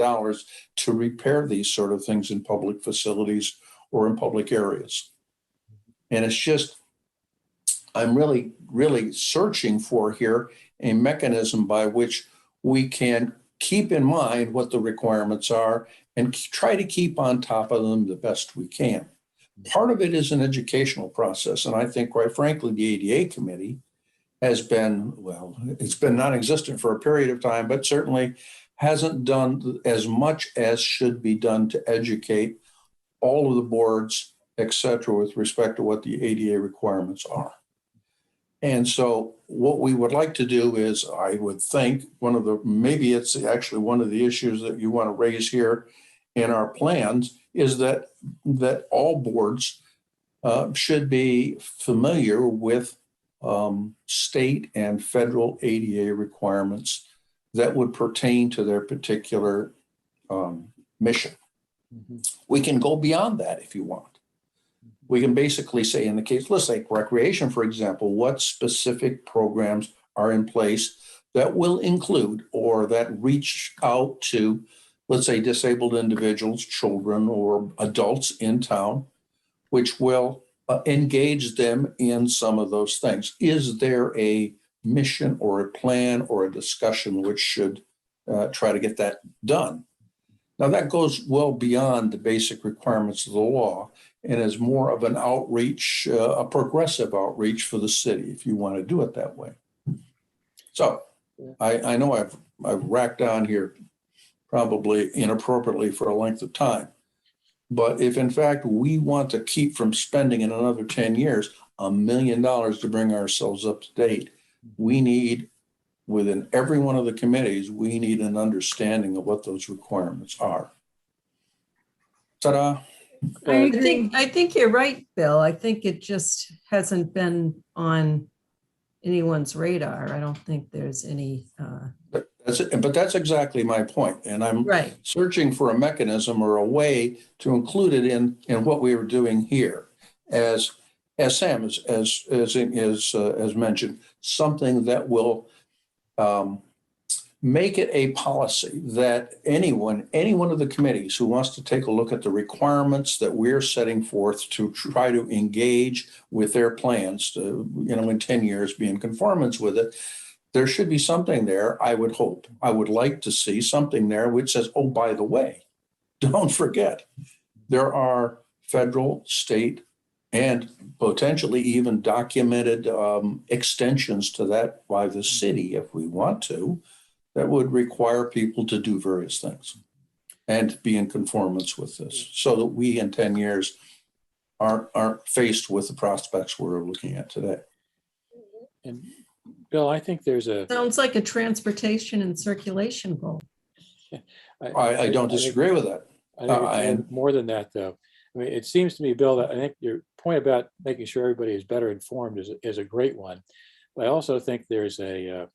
to repair these sort of things in public facilities or in public areas. And it's just, I'm really searching for here a mechanism by which we can keep in mind what the requirements are and try to keep on top of them the best we can. Part of it is an educational process. And I think, quite frankly, the ADA committee has been, well, it's been non-existent for a period of time, but certainly hasn't done as much as should be done to educate all of the boards, et cetera, with respect to what the ADA requirements are. And so what we would like to do is, I would think, maybe it's actually one of the issues that you want to raise here in our plans, is that all boards should be familiar with state and federal ADA requirements that would pertain to their particular mission. Mhm. We can go beyond that if you want. We can basically say, in the case, let's say recreation, for example, what specific programs are in place that will include or that reach out to, let's say, disabled individuals, children, or adults in town, which will engage them in some of those things. Is there a mission or a plan or a discussion which should try to get that done? Now, that goes well beyond the basic requirements of the law and is more of an outreach, a progressive outreach for the city, if you want to do it that way. So I know I've racked on here probably inappropriately for a length of time. But if in fact we want to keep from spending in another 10 years $1 million to bring ourselves up to date, we need, within every one of the committees, we need an understanding of what those requirements are. Ta-da. I think you're right, Bill. I think it just hasn't been on anyone's radar. I don't think there's any. But that's exactly my point. And I'm Right. searching for a mechanism or a way to include it in what we were doing here. As Sam has mentioned, something that will make it a policy that any one of the committees who wants to take a look at the requirements that we're setting forth to try to engage with their plans to, in 10 years be in conformance with it, there should be something there, I would hope. I would like to see something there which says, oh, by the way, don't forget, there are federal, state, and potentially even documented extensions to that by the city, if we want to, that would require people to do various things and be in conformance with this, so that we in 10 years aren't faced with the prospects we're looking at today. And Bill, I think there's a. Sounds like a transportation and circulation goal. I don't disagree with that. I think it's more than that, though. I mean, it seems to me, Bill, that I think your point about making sure everybody is better informed is a great one. But I also think there's an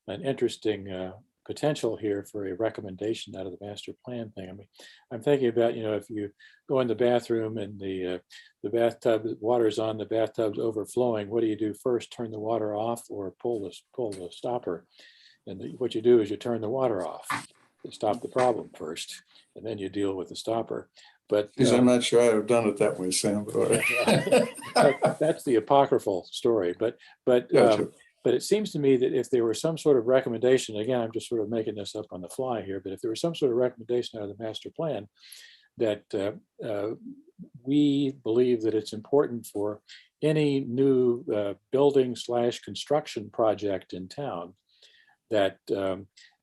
interesting potential here for a recommendation out of the master plan thing. I mean, I'm thinking about, if you go in the bathroom and the bathtub, water's on, the bathtub's overflowing, what do you do first? Turn the water off or pull the stopper? And what you do is you turn the water off to stop the problem first, and then you deal with the stopper. But I'm not sure I'd have done it that way, Sam. But that's the apocryphal story. But it seems to me that if there were some sort of recommendation, again, I'm just sort of making this up on the fly here, but if there was some sort of recommendation out of the master plan that we believe that it's important for any new building/construction project in town that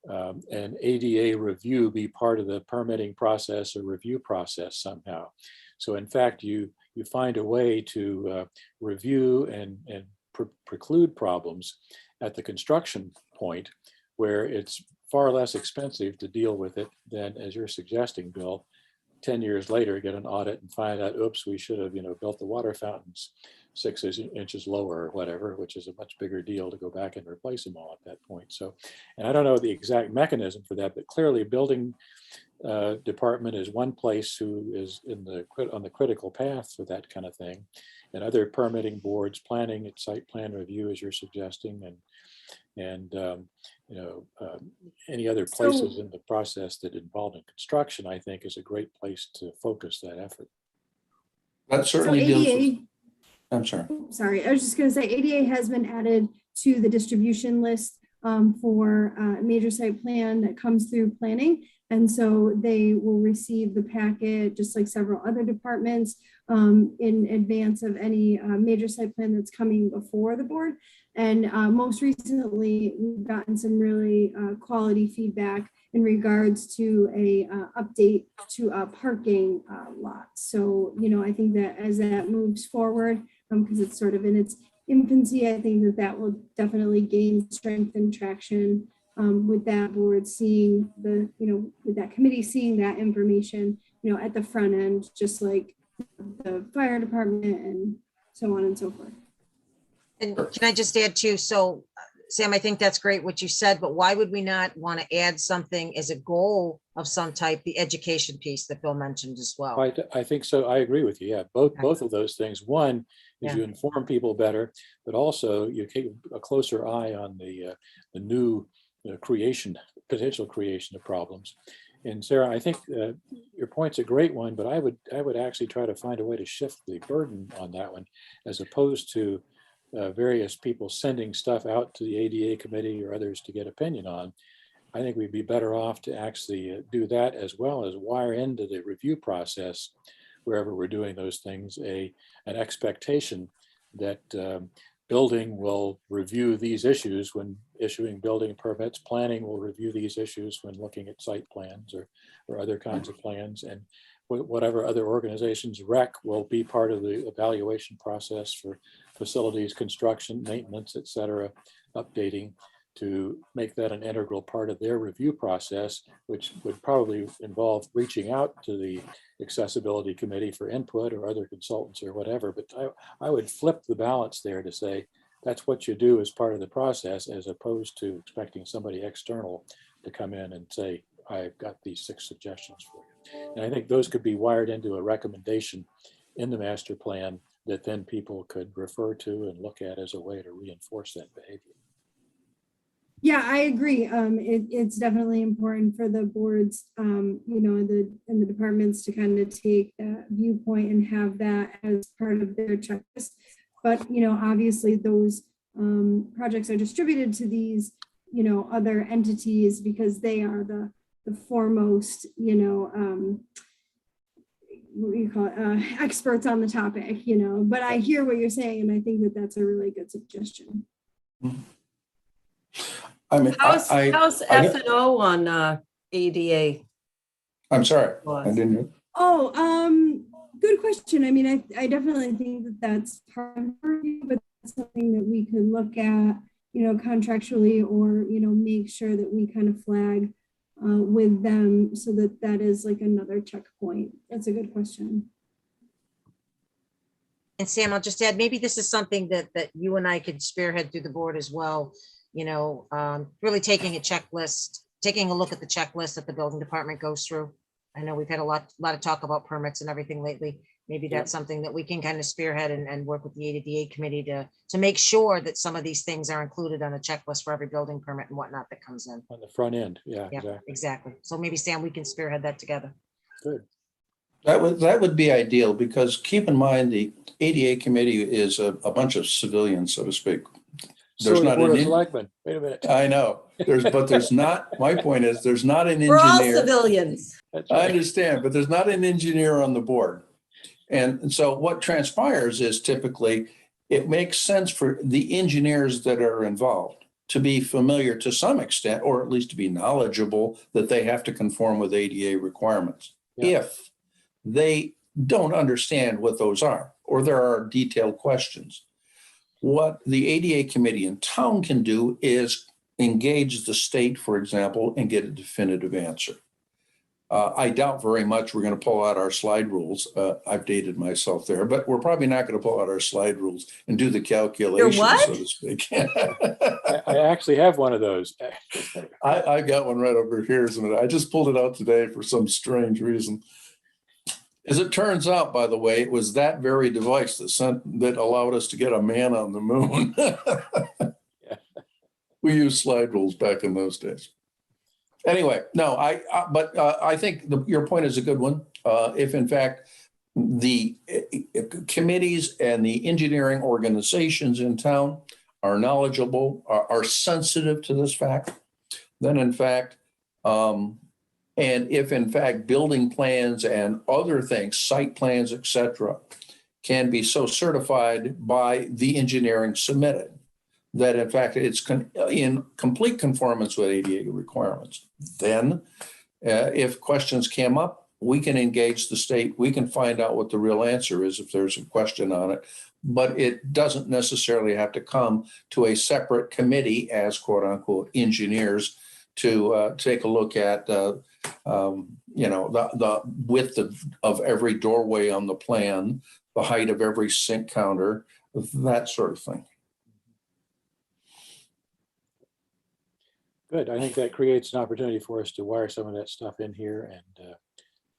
an ADA review be part of the permitting process or review process somehow. So in fact, you find a way to review and preclude problems at the construction point, where it's far less expensive to deal with it than, as you're suggesting, Bill, 10 years later, get an audit and find out, oops, we should have, built the water fountains 6 inches lower or whatever, which is a much bigger deal to go back and replace them all at that point. So, and I don't know the exact mechanism for that, but clearly building department is one place who is on the critical path for that kind of thing, and other permitting boards, planning and site plan review, as you're suggesting, and any other places in the process that involve in construction, I think is a great place to focus that effort. That certainly deals with. I'm sorry. Sorry, I was just going to say ADA has been added to the distribution list for major site plan that comes through planning. And so they will receive the packet, just like several other departments, in advance of any major site plan that's coming before the board. And most recently, we've gotten some really quality feedback in regards to a update to a parking lot. So, you know, I think that as that moves forward, because it's sort of in its infancy, I think that that will definitely gain strength and traction with that board seeing the, you know, with that committee seeing that information, you know, at the front end, just like the fire department and so on and so forth. And can I just add too, so Sam, I think that's great what you said, but why would we not want to add something as a goal of some type, the education piece that Bill mentioned as well? I think so. I agree with you. Yeah, both of those things. One is Yeah. you inform people better, but also you keep a closer eye on the new potential creation of problems. And Sarah, I think your point's a great one, but I would actually try to find a way to shift the burden on that one, as opposed to various people sending stuff out to the ADA committee or others to get opinion on. I think we'd be better off to actually do that, as well as wire into the review process, wherever we're doing those things, an expectation that building will review these issues when issuing building permits, planning will review these issues when looking at site plans or other kinds of plans, and whatever other organizations, rec will be part of the evaluation process for facilities, construction, maintenance, et cetera, updating, to make that an integral part of their review process, which would probably involve reaching out to the accessibility committee for input or other consultants or whatever. But I would flip the balance there to say that's what you do as part of the process, as opposed to expecting somebody external to come in and say, I've got these 6 suggestions for you. And I think those could be wired into a recommendation in the master plan that then people could refer to and look at as a way to reinforce that behavior. Yeah, I agree. It's definitely important for the boards, you know, and the departments to kind of take that viewpoint and have that as part of their checklist. But, you know, obviously those projects are distributed to these, you know, other entities because they are the foremost, you know, what do you call it, experts on the topic, you know. But I hear what you're saying, and I think that that's a really good suggestion. I mean, How's I- F&O on ADA? I'm sorry, I didn't. Oh, good question. I mean, I definitely think that that's part of it, but that's something that we could look at, you know, contractually, or, you know, make sure that we kind of flag with them so that that is like another checkpoint. That's a good question. And Sam, I'll just add, maybe this is something that you and I could spearhead through the board as well. You know, really taking a checklist, taking a look at the checklist that the building department goes through. I know we've had a lot of talk about permits and everything lately. Maybe that's something that we can kind of spearhead and work with the ADA committee to make sure that some of these things are included on a checklist for every building permit and whatnot that comes in. On the front end, yeah, Yeah, exactly. exactly. So maybe Sam, we can spearhead that together. Good. That would be ideal, because keep in mind, the ADA committee is a bunch of civilians, so to speak. There's So not Board of an, Selectmen. Wait a minute. I know, but there's not, my point is, there's not an We're all engineer. civilians. That's I right. understand, but there's not an engineer on the board. And so what transpires is typically, it makes sense for the engineers that are involved to be familiar to some extent, or at least to be knowledgeable that they have to conform with ADA requirements. Yeah. If they don't understand what those are, or there are detailed questions, what the ADA committee in town can do is engage the state, for example, and get a definitive answer. I doubt very much we're going to pull out our slide rules. I've dated myself there, but we're probably not going to pull out our slide rules and do the calculations, what? so to speak. I actually have one of those. I got one right over here. I just pulled it out today for some strange reason. As it turns out, by the way, it was that very device that allowed us to get a man on the moon. We used slide rules back in those days. Anyway, no, but I think your point is a good one. If in fact the committees and the engineering organizations in town are knowledgeable, are sensitive to this fact, then in fact, and if in fact building plans and other things, site plans, et cetera, can be so certified by the engineering submitted that in fact it's in complete conformance with ADA requirements, then if questions came up, we can engage the state. We can find out what the real answer is if there's a question on it. But it doesn't necessarily have to come to a separate committee as quote unquote engineers to take a look at, the width of every doorway on the plan, the height of every sink counter, that sort of thing. Good. I think that creates an opportunity for us to wire some of that stuff in here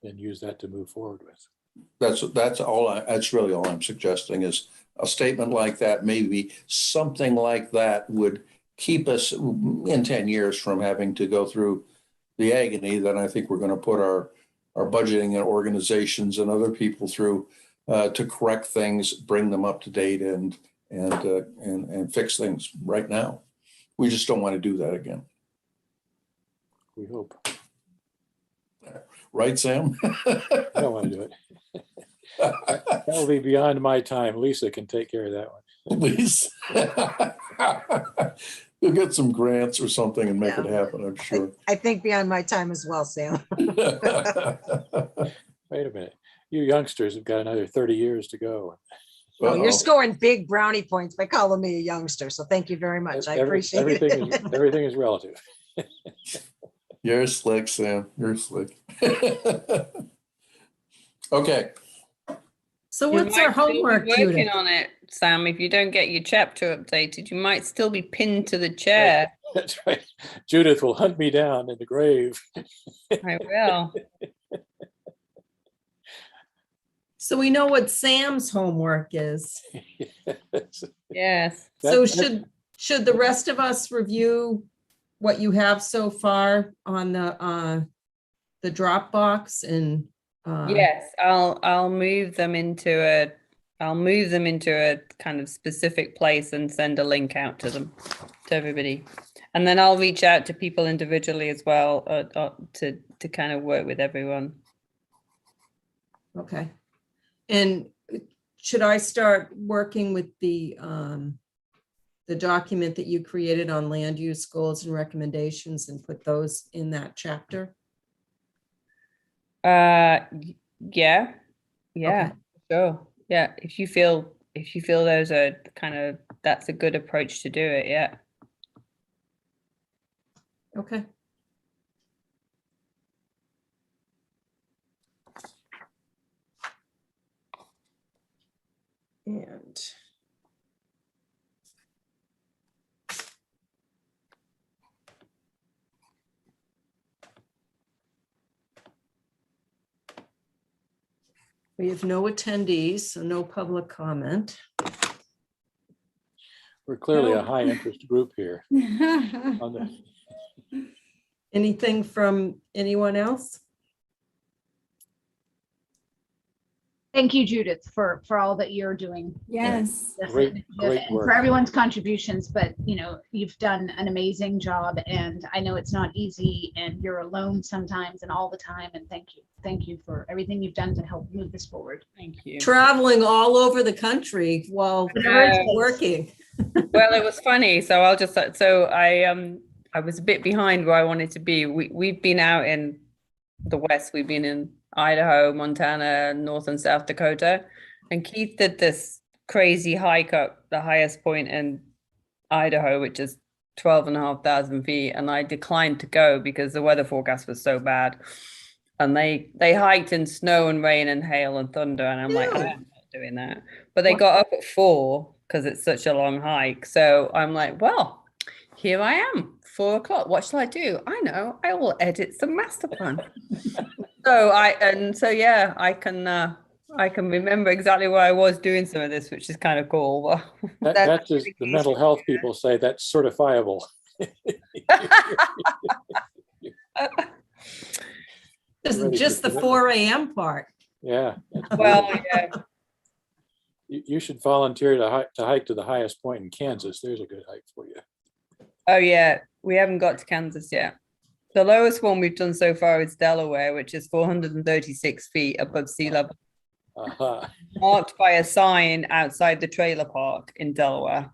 and use that to move forward with. That's all. That's really all I'm suggesting is a statement like that. Maybe something like that would keep us in 10 years from having to go through the agony that I think we're going to put our budgeting and organizations and other people through to correct things, bring them up to date, and fix things right now. We just don't want to do that again. We hope. Right, Sam? I don't want to do it. That will be beyond my time. Lisa can take care of that one. Please. You'll get some grants or something and make it happen, I'm sure. I think beyond my time as well, Sam. Wait a minute. You youngsters have got another 30 years to go. Oh, you're scoring big brownie points by calling me a youngster. So thank you very much. I appreciate it. Everything is relative. You're slick, Sam. You're slick. Okay. So You what's might our still be homework, working Judith? on it, Sam. If you don't get your chapter updated, you might still be pinned to the chair. That's right. Judith will hunt me down in the grave. I will. So we know what Sam's homework is. Yes. So should the rest of us review what you have so far on the Dropbox and Yes, I'll move them into a kind of specific place and send a link out to them, to everybody. And then I'll reach out to people individually as well to kind of work with everyone. Okay. And should I start working with the document that you created on land use goals and recommendations and put those in that chapter? Yeah. Okay. Sure. Yeah. If you feel those are that's a good approach to do it. Yeah. Okay. And we have no attendees, so no public comment. We're clearly a high interest group here. Anything from anyone else? Thank you, Judith, for all that you're doing. Yes. Great And work. for everyone's contributions, but you've done an amazing job, and I know it's not easy and you're alone sometimes and all the time, and thank you for everything you've done to help move this forward. Thank you. Traveling all over the country while working. Well, it was funny. So I was a bit behind where I wanted to be. We've been out in the West. We've been in Idaho, Montana, North and South Dakota. And Keith did this crazy hike up the highest point in Idaho, which is 12,500 feet. And I declined to go because the weather forecast was so bad. And they hiked in snow and rain and hail and thunder. And I'm like, I'm not doing that. But they got up at 4 because it's such a long hike. So I'm like, well, here I am, 4 o'clock. What shall I do? I know, I will edit some master plan. I can remember exactly where I was doing some of this, which is kind of cool. That's just the mental health people say that's certifiable. Just the 4 a.m. part. Yeah. Well, yeah. You should volunteer to hike to the highest point in Kansas. There's a good hike for you. Oh, yeah. We haven't got to Kansas yet. The lowest one we've done so far is Delaware, which is 436 feet above sea level, Aha. marked by a sign outside the trailer park in Delaware.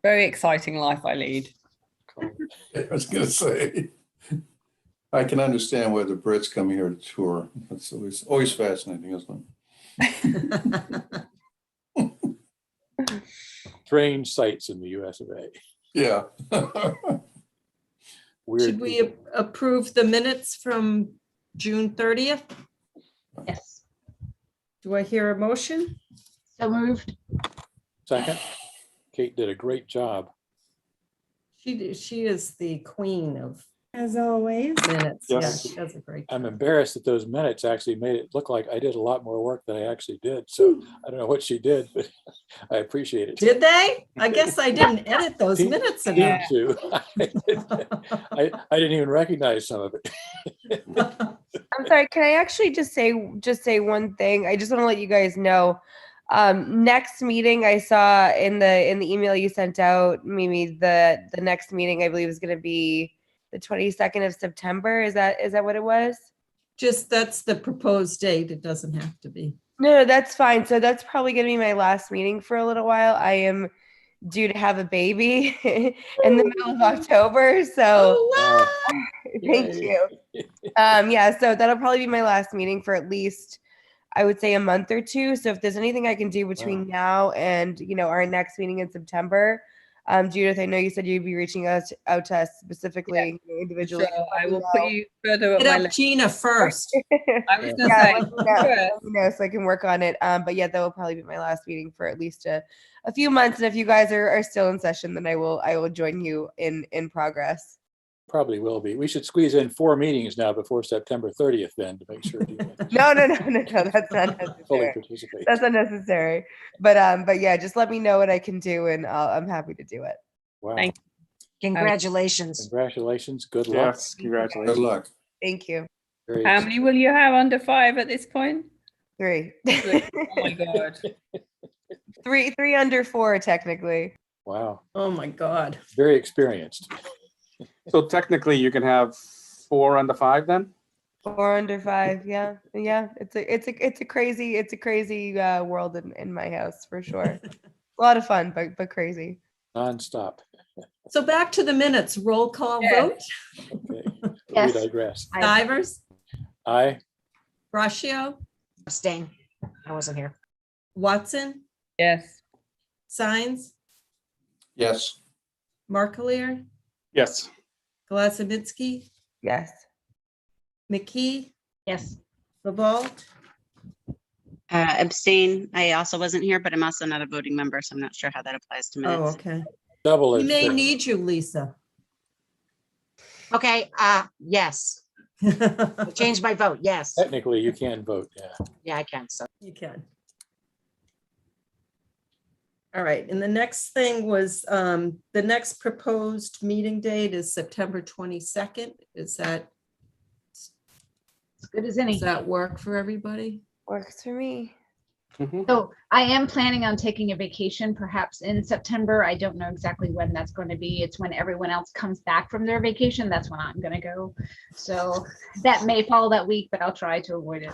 Very exciting life I lead. I was gonna say, I can understand why the Brits come here to tour. It's always fascinating, isn't it? Strange sights in the US of A. Yeah. Weird Should we people. approve the minutes from June 30th? Yes. Do I hear a motion? So moved. Second, Kate did a great job. She is the queen of As always. minutes. Yeah, Yes. she does a great I'm job. embarrassed that those minutes actually made it look like I did a lot more work than I actually did. So I don't know what she did, but I appreciate it. Did they? I guess I didn't edit those Team- minutes team enough. two. I didn't even recognize some of it. I'm sorry, can I actually just say one thing? I just want to let you guys know. Next meeting I saw in the email you sent out, Mimi, the next meeting I believe is going to be the 22nd of September. Is that what it was? Just that's the proposed date. It doesn't have to be. No, that's fine. So that's probably going to be my last meeting for a little while. I am due to have a baby in the middle of October. So Oh, thank Yay. you. Yeah, so that'll probably be my last meeting for at least, I would say, a month or two. So if there's anything I can do between now and our next meeting in September, Judith, I know you said you'd be reaching out to us specifically individually. Sure, I Let me will know. put you further up hit my up list. Gina first. I was gonna Yeah, say, let me know. Let me know so I can work on it. But yeah, that will probably be my last meeting for at least a few months. And if you guys are still in session, then I will join you in progress. Probably will be. We should squeeze in 4 meetings now before September 30th then to make sure you No, that's not fully necessary. participate. That's unnecessary. But yeah, just let me know what I can do, and I'm happy to do it. Wow. Thank Congratulations. Congratulations. Good luck. Yes, Good congratulations. luck. Thank you. Very how many will you have under 5 at this point? 3. Oh my God. three under 4 technically. Wow. Oh, my God. Very experienced. So technically you can have 4 under 5 then? 4 under 5. Yeah. It's a crazy world in my house for sure. A lot of fun, but crazy. Non-stop. So back to the minutes, roll call Yeah. vote. Okay. Yes. We digress. Divers, Aye. Braccio, Abstain. I wasn't here. Watson, Yes. Signs, Yes. Marklear, Yes. Glazominski, Yes. McKee, Yes. Lavalde. Abstain. I also wasn't here, but I'm also not a voting member, so I'm not sure how that applies to Oh, minutes. okay. Double We is may fair. need you, Lisa. Okay, yes. I changed my vote. Yes. Technically, you can vote. Yeah. Yeah, I can. So You can. All right, and the next thing was, the next proposed meeting date is September 22nd. Is that, As good as does any. that work for everybody? Works for me. So I am planning on taking a vacation perhaps in September. I don't know exactly when that's going to be. It's when everyone else comes back from their vacation. That's when I'm going to go. So that may fall that week, but I'll try to avoid it.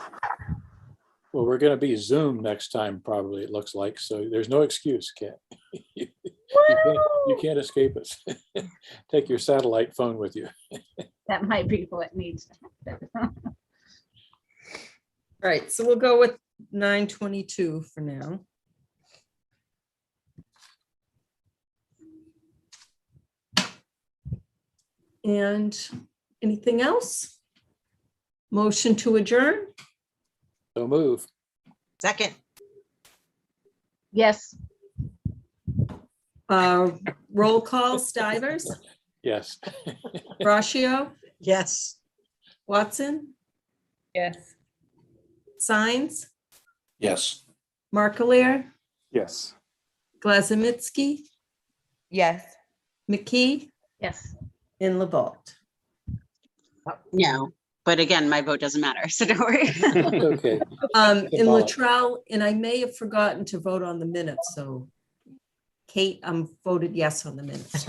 Well, we're going to be Zoom next time, probably, it looks like. So there's no excuse, Kat. You can't escape us. Take your satellite phone with you. That might be what needs to happen. All right, so we'll go with 9/22 for now. And anything else? Motion to adjourn? So move. second. Yes. Roll call, Stivers, Yes. Braccio, Yes. Watson, Yes. Signs, Yes. Marklear, Yes. Glazominski, Yes. McKee, Yes. and Lavalde. No. But again, my vote doesn't matter, so don't worry. Okay. In follow. Latrell, and I may have forgotten to vote on the minutes, so Kate, I'm voted yes on the minutes.